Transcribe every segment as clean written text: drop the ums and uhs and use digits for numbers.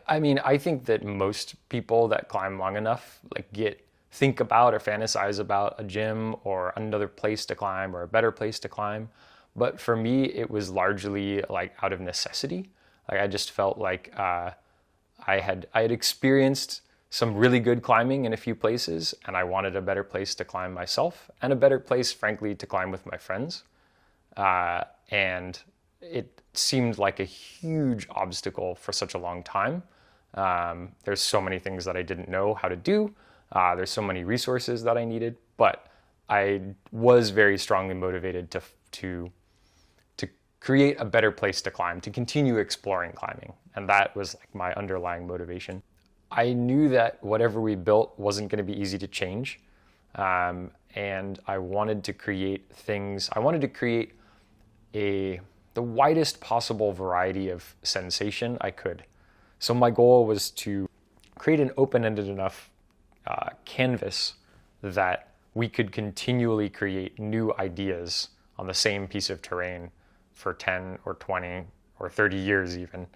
I mean, I think that most people that climb long enough, think about or fantasize about a gym or another place to climb or a better place to climb. But for me, it was largely like out of necessity. Like I just felt like I had experienced some really good climbing in a few places, and I wanted a better place to climb myself and a better place, frankly, to climb with my friends. And it seemed like a huge obstacle for such a long time. There's so many things that I didn't know how to do. There's so many resources that I needed, but I was very strongly motivated to create a better place to climb, to continue exploring climbing, and that was like my underlying motivation. I knew that whatever we built wasn't going to be easy to change, and I wanted to create things. I wanted to create the widest possible variety of sensation I could. So my goal was to create an open-ended enough canvas that we could continually create new ideas on the same piece of terrain for 10 or 20 or 30 years even.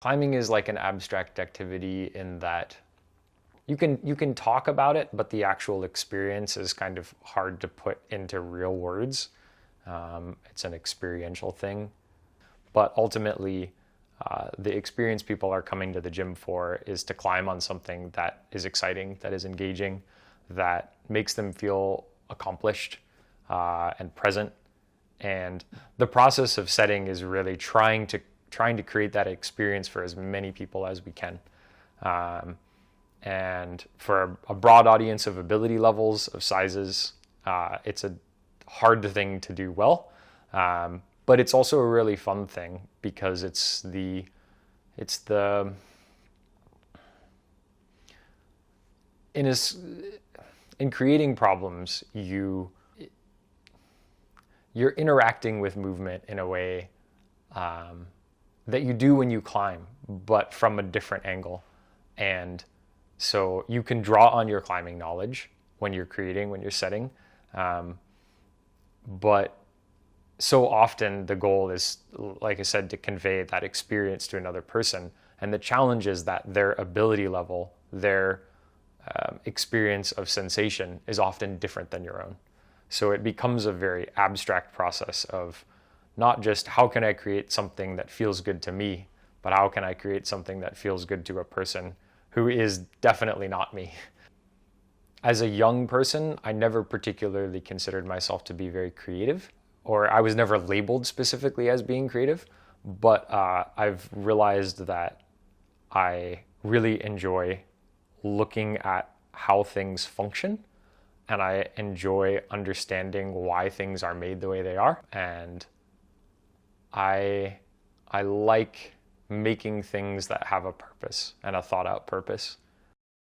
Climbing is like an abstract activity in that you can talk about it, but the actual experience is kind of hard to put into real words. It's an experiential thing, but ultimately, the experience people are coming to the gym for is to climb on something that is exciting, that is engaging, that makes them feel accomplished and present. And the process of setting is really trying to create that experience for as many people as we can. And for a broad audience of ability levels, of sizes, it's a hard thing to do well. But it's also a really fun thing because in creating problems, you're interacting with movement in a way that you do when you climb, but from a different angle. And so you can draw on your climbing knowledge when you're creating, when you're setting. But so often the goal is, like I said, to convey that experience to another person. And the challenge is that their ability level, their experience of sensation is often different than your own. So it becomes a very abstract process of not just how can I create something that feels good to me, but how can I create something that feels good to a person who is definitely not me. As a young person, I never particularly considered myself to be very creative, or I was never labeled specifically as being creative, but I've realized that I really enjoy looking at how things function, and I enjoy understanding why things are made the way they are. And I like making things that have a purpose and a thought out purpose.